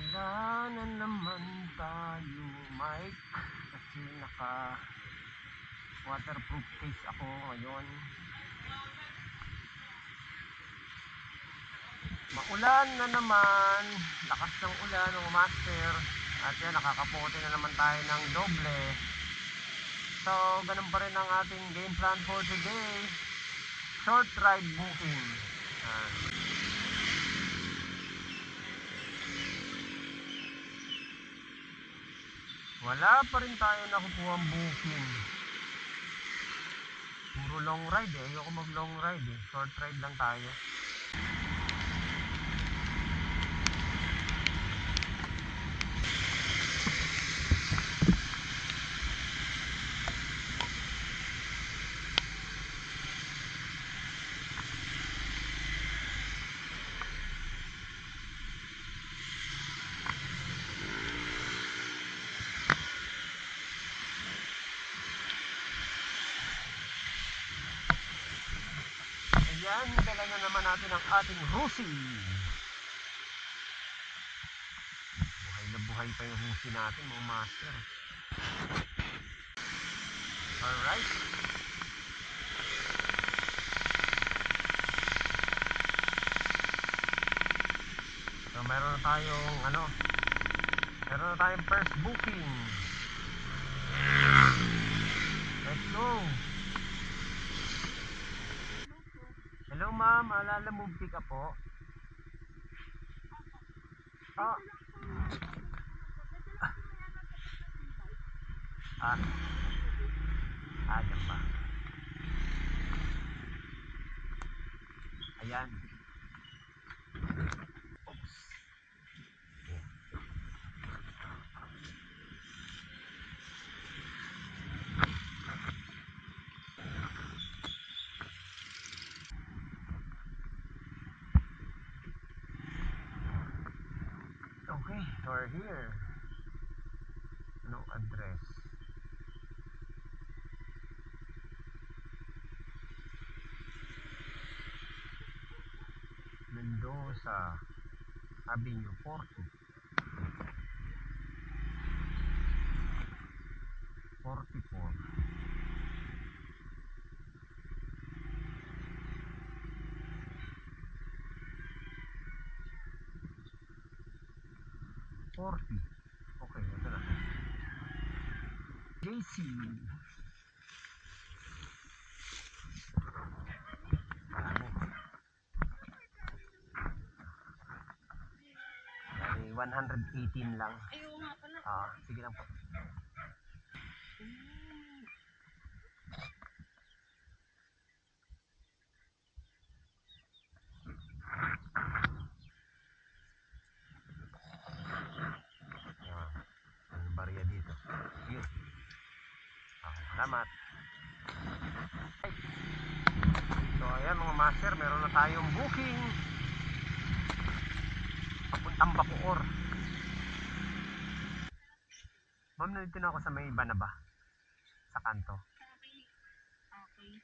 Wala na naman tayo mic kasi naka waterproof case ako ngayon. Maulan na naman, lakas ng ulan ng master, at yan nakakapote na naman tayo ng doble. So ganun pa rin ang ating game plan for today, short ride booking. Wala pa rin tayo nakukuhang booking. Puro long ride eh. Ayoko mag long ride eh. Short ride lang tayo. Ayan, dala na naman natin ang ating Rusi. Buhay na buhay pa yung Rusi natin mga master. Alright. So meron na tayong first booking. Let's go. Hello ma'am, alala mo pick up po? Ah. Dyan pa. Ayan. Oops. Okay, we're here. Anong address? Mendoza Avenue 40. 44. Okay, ito na. JC. 118 lang. Ayaw nga pala. Sige lang po. Ang barya dito. Yun. Salamat. So ayan mga master, meron na tayong booking papuntang Bacoor. Ma'am, nandito na ako sa may Banaba, sa kanto. Okay.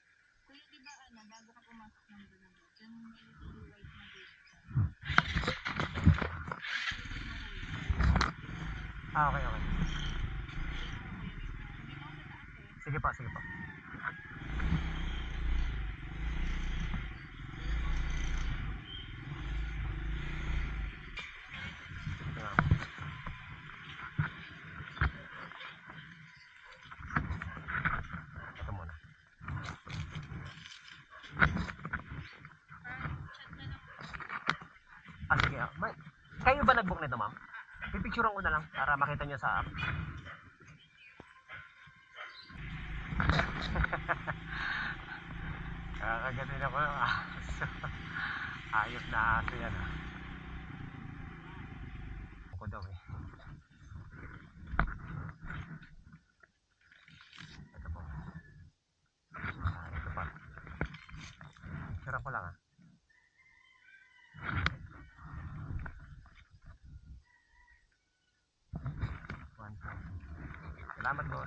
Kuya, di ba bago ka pumasok ng Banaba, dyan may little white na gate. Okay. Sige pa. Ito muna. Sige. Kayo ba nag-book nito, ma'am? Pipicturean ko na lang para makita nyo sa app. Kakagatin ako ng aso. Ayos na aso yan Ako daw eh. Ito po. Ito pa. Picture ko lang Salamat po.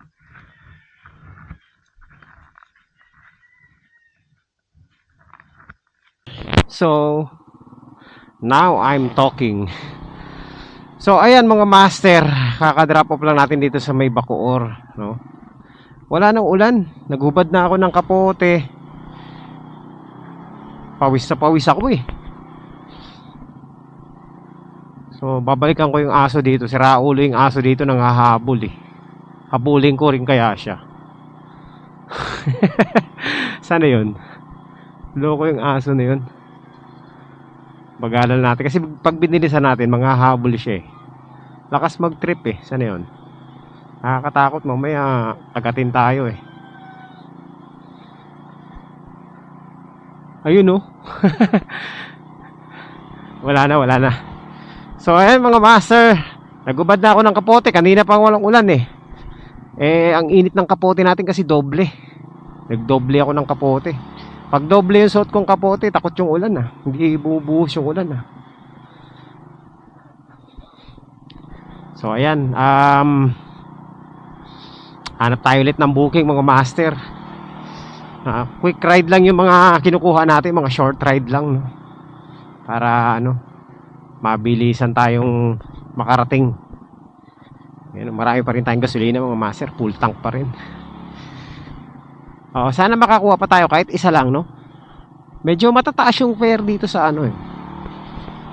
So now I'm talking. So ayan mga master, kaka-drop off lang natin dito sa may Bacoor, no? Wala nang ulan, naghubad na ako ng kapote. Pawis na pawis ako eh. So babalikan ko yung aso dito, si Raulo yung aso dito nang hahabol eh. Habulin ko rin kaya siya. Sana yun. Loko yung aso na yun. Bagalan natin kasi pag binilisan natin manghahabol siya eh. Lakas mag-trip eh. Sana yun. Nakakatakot mamaya agatin tayo eh. Ayun oh. Wala na. So ayan mga master, nagubad na ako ng kapote. Kanina pa walang ulan eh. Ang init ng kapote natin kasi doble. Nagdoble ako ng kapote. Pag doble yung suot kong kapote, takot yung ulan ah. Hindi bubuhos yung ulan ah. So ayan, hanap tayo ulit ng booking mga master. Quick ride lang yung mga kinukuha natin, mga short ride lang no? Para ano, mabilisan tayong makarating. Ayan, marami pa rin tayong gasolina mga master, full tank pa rin. Sana makakuha pa tayo kahit isa lang no. Medyo matataas yung fare dito sa ano eh.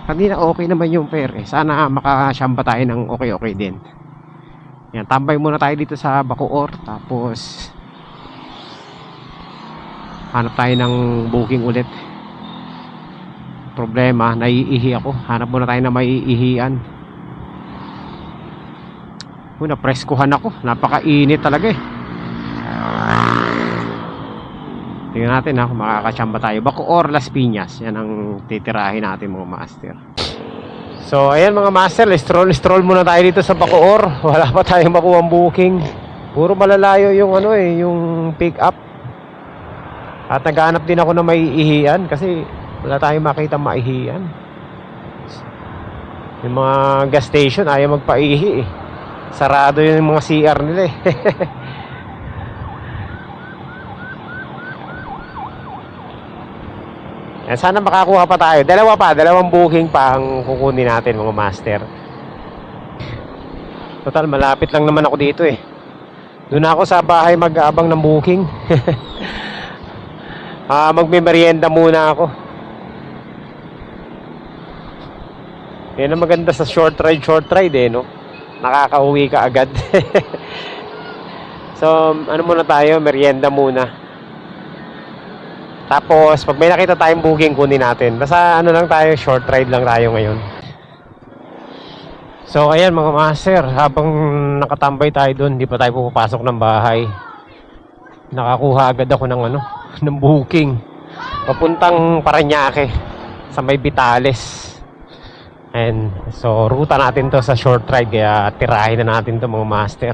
Kanina okay naman yung fare eh. Sana makasyamba tayo ng okay din. Yan, tambay muna tayo dito sa Bacoor. Tapos hanap tayo ng booking ulit. Problema, naiihi ako. Hanap muna tayo na maiihian. Napreskuhan ako. Napakainit talaga eh. Tingnan natin ha, kung makakasyamba tayo. Bacoor, Las Piñas. Yan ang titirahin natin mga master. So ayan mga master, stroll muna tayo dito sa Bacoor. Wala pa tayong makuha ang booking. Puro malalayo yung ano eh, yung pick up. At naghahanap din ako na maiihian kasi wala tayong makita maihian. Yung mga gas station ayaw magpaihi eh. Sarado yung mga CR nila eh. Sana makakuha pa tayo. Dalawang booking pa ang kukunin natin mga master. Total malapit lang naman ako dito eh. Doon ako sa bahay mag-aabang ng booking. Magme-merienda muna ako. Yan ang maganda sa short ride eh no. Nakakauwi ka agad. So ano muna tayo, merienda muna. Tapos, pag may nakita tayong booking, kunin natin. Basta ano lang tayo, short ride lang tayo ngayon. So, ayan mga master, habang nakatambay tayo doon, hindi pa tayo pupasok ng bahay. Nakakuha agad ako ng ano, ng booking. Papuntang Parañaque, sa may Vitales. And, so, ruta natin to sa short ride, kaya tirahin na natin to mga master.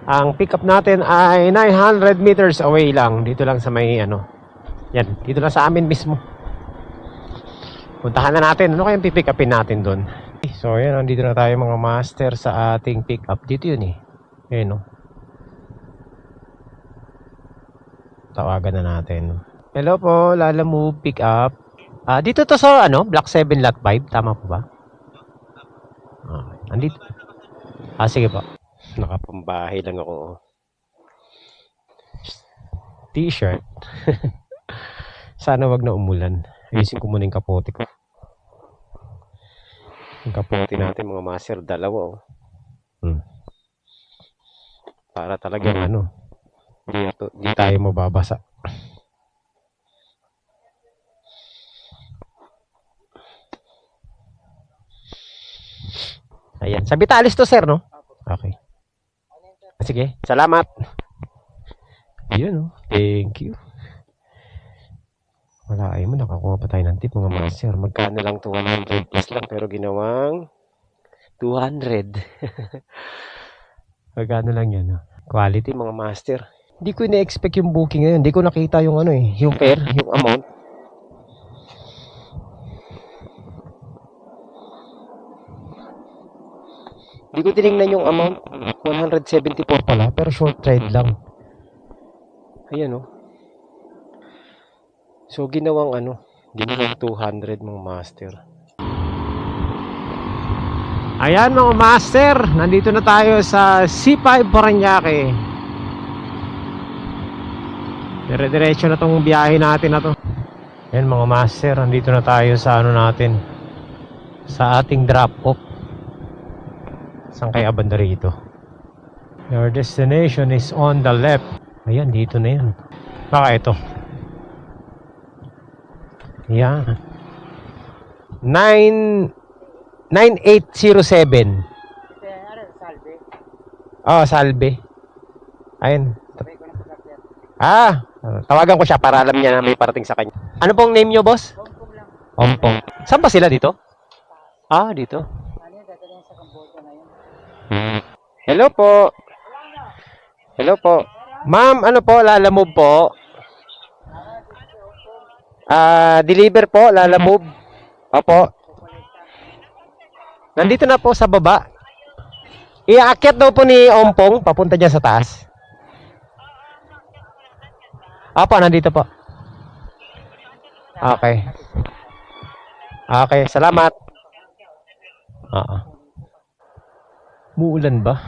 Ang pick up natin ay 900 meters away lang, dito lang sa may ano, yan, dito na sa amin mismo. Puntahan na natin. Ano kayang pipick upin natin doon? So yan, nandito na tayo mga master sa ating pick up. Dito yun eh. Ayan o. Tawagan na natin. Hello po, Lala Move pick up. Dito to sa ano, Block 7 Lot 5. Tama po ba? Andito. Sige po. Nakapambahay lang ako. T-shirt. Sana wag na umulan. Ayusin ko muna yung kapote ko. Yung kapote natin mga master, dalawa Para talagang ano, di tayo mababasa. Ayan, sa Vitales to sir no? Okay. Sige, salamat. Ayun thank you. Wala ay mo, nakakuha pa tayo ng tip mga master. Magkano lang to, 100 plus lang pero ginawang 200. Magkano lang yan Quality mga master. Hindi ko ina-expect yung booking ngayon. Hindi ko nakita yung ano eh, yung fare, yung amount. Hindi ko tinignan yung amount. 174 pala pero short ride lang. Ayan So ginawang 200 mga master. Ayan mga master, nandito na tayo sa C5 Parañaque. Dire-diretso na tong biyahe natin na to. Ayan mga master, nandito na tayo sa ano natin, sa ating drop off. Saan kaya banda rito? Your destination is on the left. Ayan, dito na yan. Baka ito. Ayan. 9807. Oh, Salve. Ayun. Tawagan ko siya para alam niya na may parating sa kanya. Ano pong name nyo, boss? Ompong. Saan ba sila dito? Dito. Hello po. Hello po. Ma'am, ano po? Lalamove po. Deliver po, Lalamove. Opo. Nandito na po sa baba. Iaakyat daw po ni Ompong papunta dyan sa taas. Opo, nandito po. Okay. Okay, salamat. Muulan ba?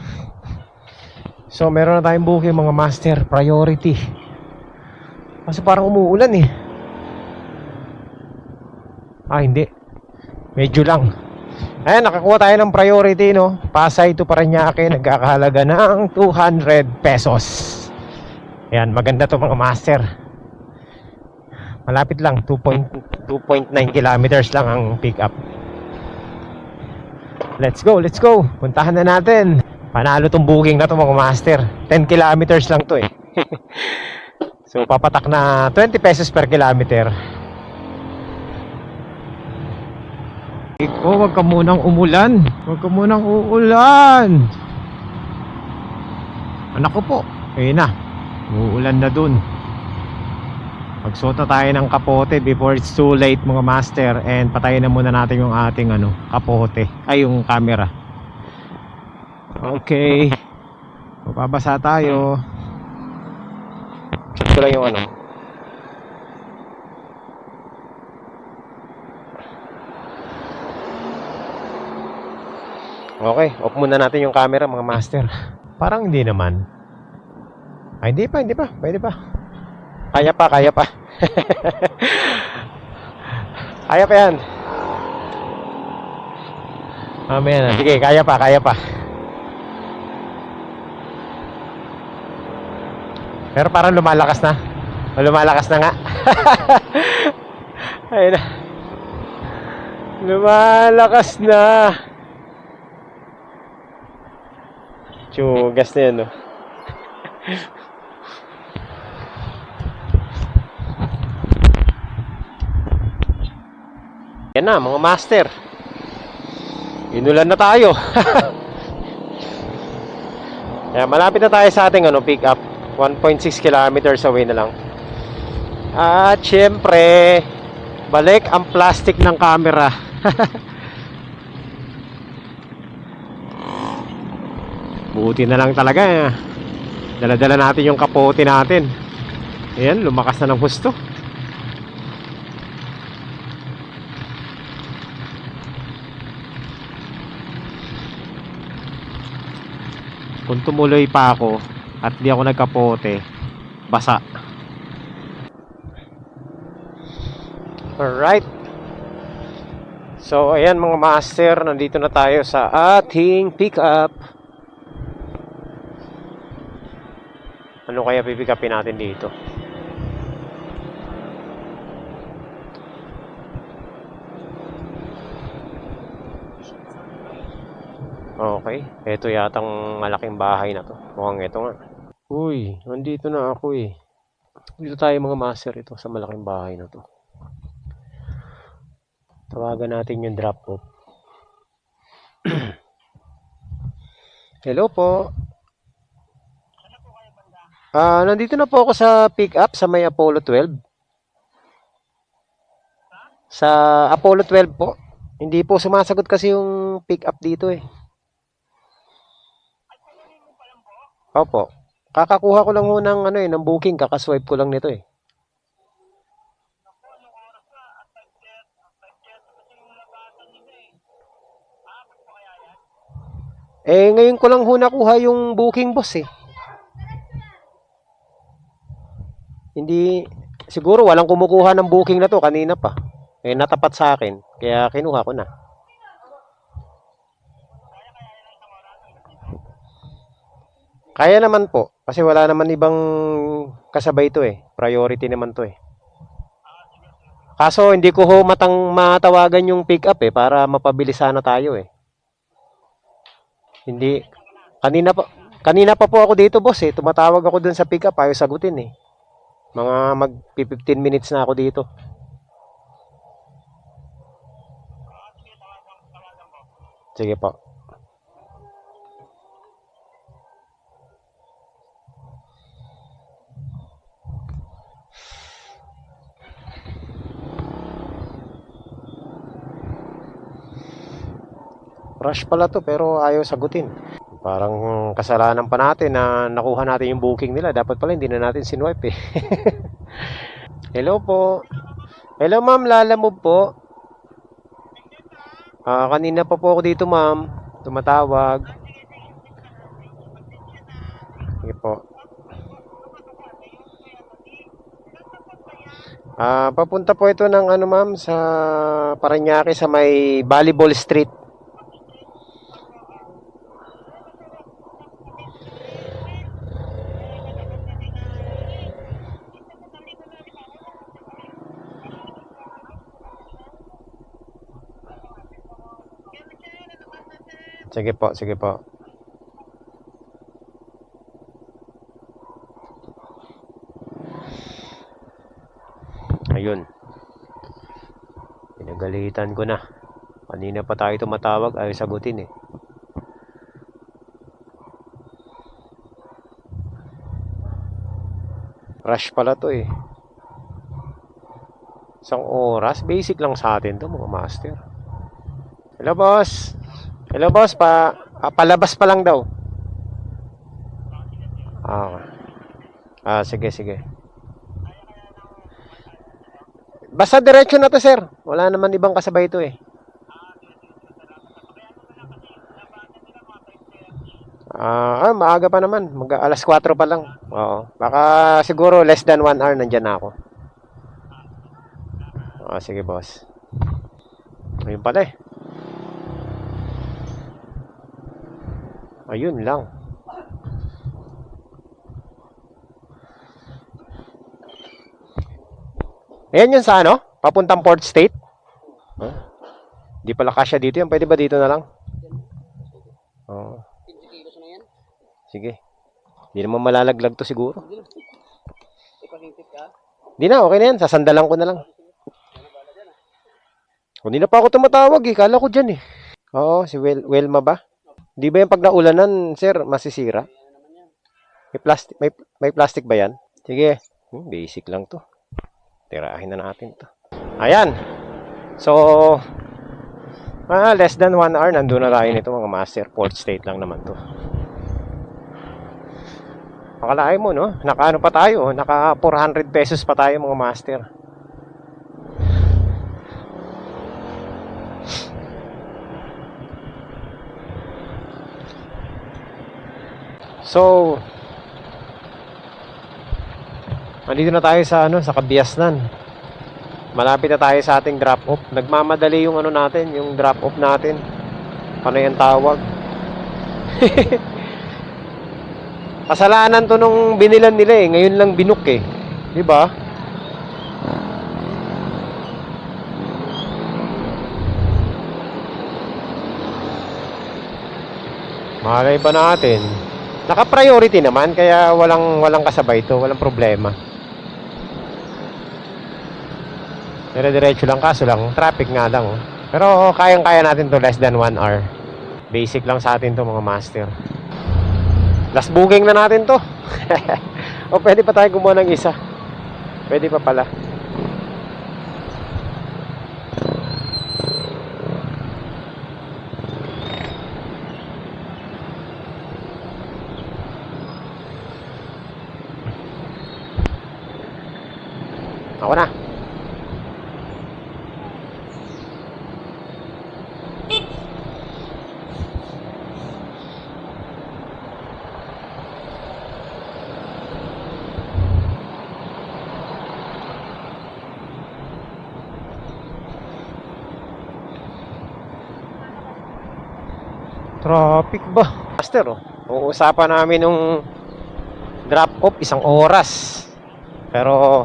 So, meron na tayong booking mga master. Priority. Kasi parang umuulan eh. Hindi. Medyo lang. Ayan, nakakuha tayo ng priority, no? Pasay to Parañaque, nagkakahalaga ng 200 pesos. Ayan, maganda to mga master. Malapit lang, 2.9 kilometers lang ang pick up. Let's go, let's go. Puntahan na natin. Panalo tong booking na to mga master. 10 kilometers lang to eh. So, papatak na 20 pesos per kilometer. Wag ka munang umulan. Wag ka munang uulan. Anak ko po. Ayun na. Uulan na dun. Magsuot na tayo ng kapote before it's too late mga master. And patayin na muna natin yung ating kapote. Ay, yung camera. Okay. Mababasa tayo. Check ko lang yung Okay, off muna natin yung camera mga master. Parang hindi naman. Hindi pa. Pwede pa. Kaya pa. Kaya pa yan. Mamaya na. Sige, kaya pa. Pero parang lumalakas na. Lumalakas na nga. Ayun na. Lumalakas na. Tsugas na yan, no? Yan na, mga master. Inulan na tayo. Kaya malapit na tayo sa ating pick up. 1.6 kilometers away na lang. At syempre, balik ang plastic ng camera. Buti na lang talaga. Dala-dala natin yung kapote natin. Ayan, lumakas na ng husto. Kung tumuloy pa ako at di ako nagkapote, basa. Alright. So, ayan mga master, nandito na tayo sa ating pick up. Ano kaya pipick upin natin dito? Okay, ito yatang malaking bahay na to. Mukhang ito nga. Uy, nandito na ako eh. Dito tayo mga master, ito sa malaking bahay na to. Tawagan natin yung drop off. Hello po. Nandito na po ako sa pick up sa may Apollo 12. Sa Apollo 12 po. Hindi po sumasagot kasi yung pick up dito eh. Opo. Kakakuha ko lang ho ng ng booking, kakaswipe ko lang nito eh. Eh, ngayon ko lang ho nakuha yung booking, boss eh. Hindi, siguro walang kumukuha ng booking na to kanina pa. Eh, natapat sa akin. Kaya kinuha ko na. Kaya naman po. Kasi wala naman ibang kasabay to eh. Priority naman to eh. Kaso hindi ko ho matawagan yung pick up eh. Para mapabilis sana tayo eh. Hindi. Kanina pa po ako dito boss eh. Tumatawag ako dun sa pick up. Ayaw sagutin eh. Mga mag 15 minutes na ako dito. Sige po. Rush pala to pero ayaw sagutin. Parang kasalanan pa natin na nakuha natin yung booking nila. Dapat pala hindi na natin sinwipe eh. Hello po. Hello ma'am, Lalamove po. Kanina pa po ako dito ma'am. Tumatawag. Sige po. Papunta po ito ng ano ma'am sa Parañaque sa may Volleyball Street. Sige po, sige po. Ayun. Pinagalitan ko na. Kanina pa tayo tumatawag, ayaw sagutin eh. Rush pala to eh. Isang oras, basic lang sa atin to mga master. Hello boss. Hello boss, palabas pa lang daw. Sige, sige. Basta diretso na to, sir. Wala naman ibang kasabay to eh. Maaga pa naman. Alas 4 pa lang. Oo. Baka siguro less than 1 hour nandyan na ako. Sige, boss. Ayun pala eh. Ayun lang. Ayan yun sa ano? Papuntang Port State? Di pala kasya dito yan. Pwede ba dito na lang? Oo. Sige. Di naman malalaglag to siguro. Di na, okay na yan. Sasandalan ko na lang. Hindi na pa ako tumatawag eh. Kala ko dyan eh. Oo, si Welma ba? Di ba yung pag naulanan, sir, masisira? May plastic ba yan? Sige. Basic lang to. Tirahin na natin to. Ayan. So, less than 1 hour, nandun na tayo nito mga master. Port State lang naman to. Akalain mo, no? Naka ano pa tayo? Naka 400 pesos pa tayo mga master. So, andito na tayo sa sa Kabiasnan. Malapit na tayo sa ating drop off. Nagmamadali yung natin, yung drop off natin. Paano yung tawag? Kasalanan to nung binilan nila eh. Ngayon lang binook eh. 'Di ba? Malay ba natin? Naka-priority naman kaya walang kasabay to, walang problema. Dire-diretso lang kaso lang traffic nga lang. Pero kayang-kaya natin to less than 1 hour. Basic lang sa atin to mga master. Last booking na natin to. O pwede pa tayo gumawa ng isa. Pwede pa pala. Ako na. Traffic ba? Master, oh. Uusapan namin nung drop off 1 oras. Pero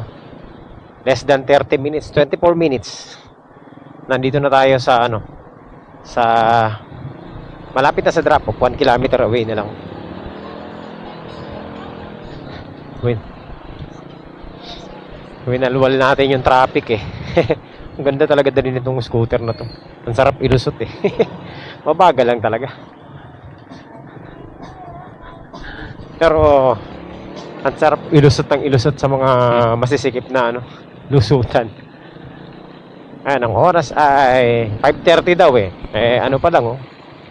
less than 30 minutes, 24 minutes. Nandito na tayo sa ano, sa malapit na sa drop off, 1 kilometer away na lang. Winalwal natin yung traffic eh. Ang ganda talaga din itong scooter na to. Ang sarap ilusot eh. Mabagal lang talaga. Pero ang sarap ilusot ng ilusot sa mga masisikip na ano, lusutan. Ayan, ang oras ay 5:30 daw eh. Eh ano pa lang oh.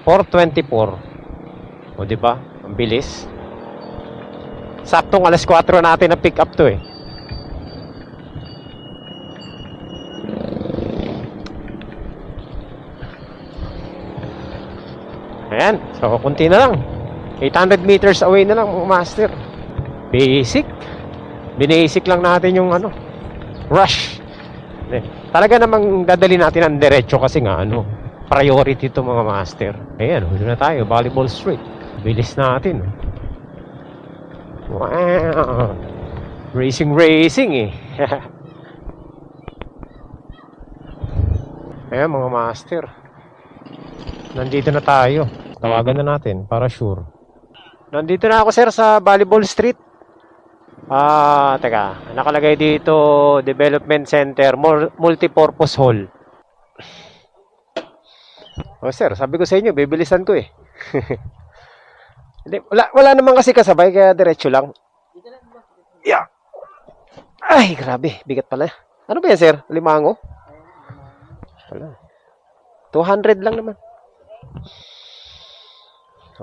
4:24. O di ba? Ang bilis. Saktong 4:00 natin na pick up to eh. Ayan, so kunti na lang. 800 meters away na lang, master. Basic. Binasic lang natin yung ano, rush. Talaga namang dadali natin ang diretso kasi nga ano, priority to mga master. Ayan, huli na tayo, Volleyball Street. Bilis natin. Wow. Racing eh. Ayan mga master. Nandito na tayo. Tawagan na natin para sure. Nandito na ako sir sa Volleyball Street. Teka. Nakalagay dito Development Center Multipurpose Hall. Oh sir, sabi ko sa inyo, bibilisan ko eh. Hindi, wala naman kasi kasabay, kaya diretso lang. Yeah. Ay, grabe, bigat pala. Ano ba yan sir? Limango? Wala. 200 lang naman.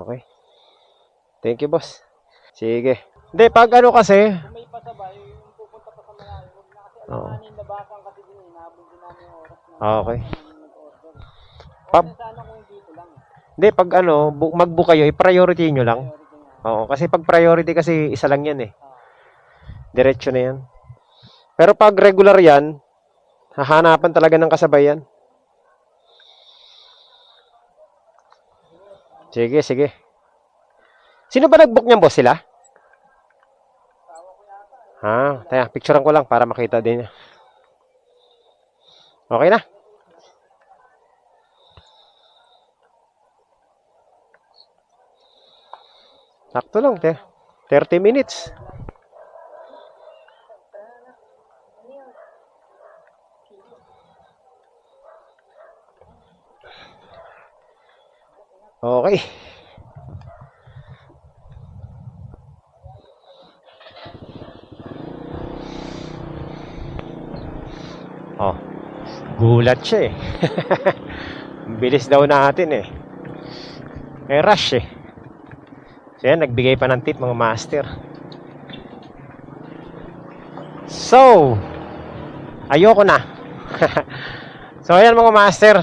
Okay. Thank you, boss. Sige. Hindi, pag ano kasi... May pasabay, yung pupunta pa sa malayo. Kasi Oo. ano nabakan kasi din, inabot din namin yung oras na Okay. nag-order. Pap- Sana kung dito lang. Hindi, pag ano, mag-book kayo, i-priority nyo lang. Priority nga. Oo, kasi pag priority kasi isa lang yan eh. Diretso na yan. Pero pag regular yan, hahanapan talaga ng kasabayan. Sige, sige. Sino ba nag-book niyan, boss? Sila? Taya, picturean ko lang para makita din niya. Okay na? Sakto lang, 30 minutes. Okay. Oh, gulat siya eh. Bilis daw natin eh. Rush eh. So yan, nagbigay pa ng tip mga master. So, ayoko na. So ayan mga master,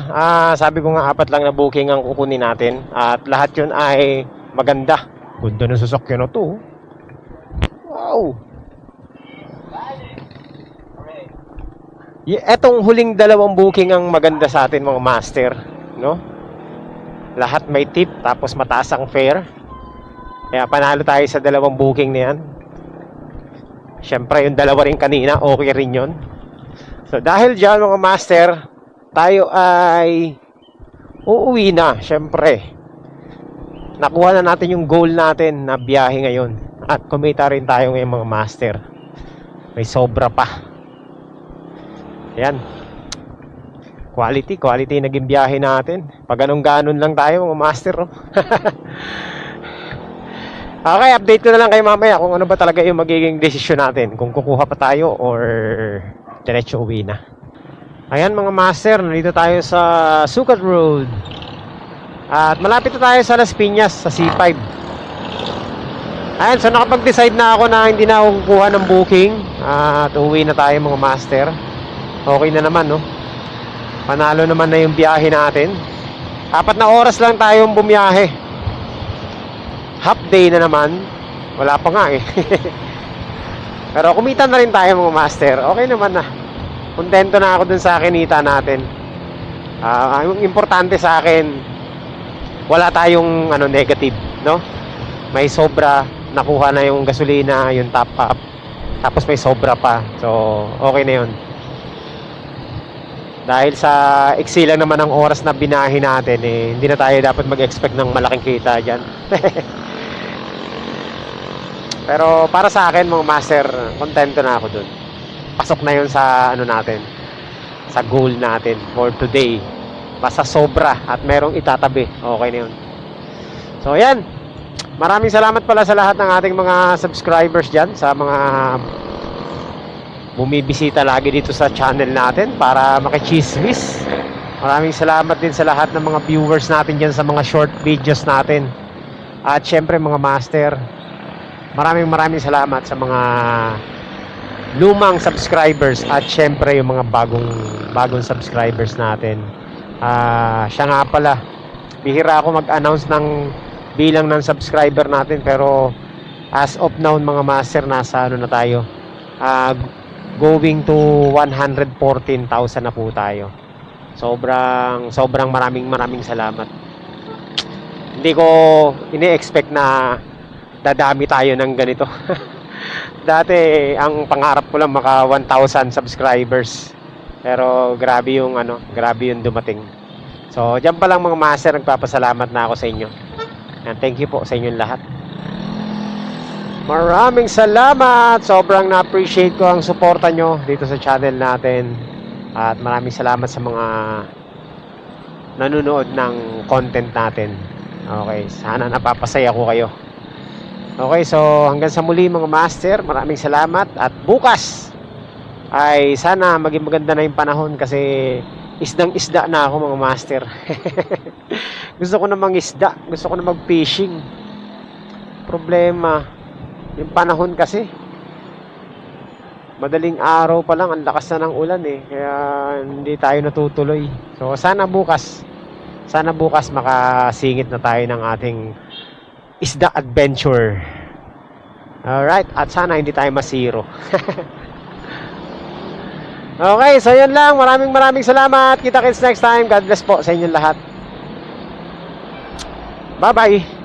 sabi ko nga 4 lang na booking ang kukunin natin. At lahat yun ay maganda. Ganda ng sasakyan na to. Wow. Etong huling 2 booking ang maganda sa atin mga master, no? Lahat may tip tapos mataas ang fare. Kaya panalo tayo sa 2 booking na yan. Siyempre yung 2 rin kanina, okay rin yun. So dahil dyan mga master, tayo ay uuwi na. Siyempre nakuha na natin yung goal natin na biyahe ngayon. At kumita rin tayo ngayon mga master. May sobra pa. Ayan. Quality naging biyahe natin. Pag ganun lang tayo mga master, no? Okay, update ko na lang kayo mamaya kung ano ba talaga yung magiging desisyon natin. Kung kukuha pa tayo or diretso uwi na. Ayan mga master, nandito tayo sa Sucat Road. At malapit na tayo sa Las Piñas, sa C5. Ayan, so nakapag-decide na ako na hindi na ako kukuha ng booking. At uwi na tayo mga master. Okay na naman, no? Panalo naman na yung biyahe natin. 4 na oras lang tayong bumiyahe. Half day na naman. Wala pa nga eh. Pero kumita na rin tayo mga master. Okay naman na. Kontento na ako dun sa kinita natin. Yung importante sa akin, wala tayong ano negative, no? May sobra, nakuha na yung gasolina, yung top up. Tapos may sobra pa. So, okay na 'yon. Dahil sa iksi lang naman ang oras na binahin natin, eh, hindi na tayo dapat mag-expect ng malaking kita diyan. Pero para sa akin, mga master, kontento na ako dun. Pasok na 'yon sa ano natin, sa goal natin for today. Basta sobra at merong itatabi, okay na 'yon. So, ayan. Maraming salamat pala sa lahat ng ating mga subscribers dyan, sa mga bumibisita lagi dito sa channel natin para makichismis. Maraming salamat din sa lahat ng mga viewers natin dyan sa mga short videos natin. At syempre mga master, maraming salamat sa mga lumang subscribers at syempre yung mga bagong subscribers natin. Siya nga pala, bihira ako mag-announce ng bilang ng subscriber natin, pero as of now mga master, nasa ano na tayo, going to 114,000 na po tayo. Sobrang maraming salamat. Hindi ko ini-expect na dadami tayo ng ganito. Dati ang pangarap ko lang maka 1,000 subscribers, pero grabe yung dumating. So diyan pa lang mga master, nagpapasalamat na ako sa inyo. And thank you po sa inyong lahat. Maraming salamat. Sobrang na-appreciate ko ang suporta nyo dito sa channel natin. At maraming salamat sa mga nanonood ng content natin. Okay, sana napapasaya ko kayo. Okay, so hanggang sa muli mga master, maraming salamat. At bukas ay sana maging maganda na yung panahon, kasi isdang-isda na ako mga master. Gusto ko na mangisda, gusto ko na mag-fishing. Problema, yung panahon kasi. Madaling araw pa lang, ang lakas na ng ulan eh. Kaya hindi tayo natutuloy. So sana bukas makasingit na tayo ng ating isda adventure. Alright, at sana hindi tayo masiro. Okay, so yun lang. Maraming salamat. Kita-kits next time. God bless po sa inyong lahat. Bye-bye.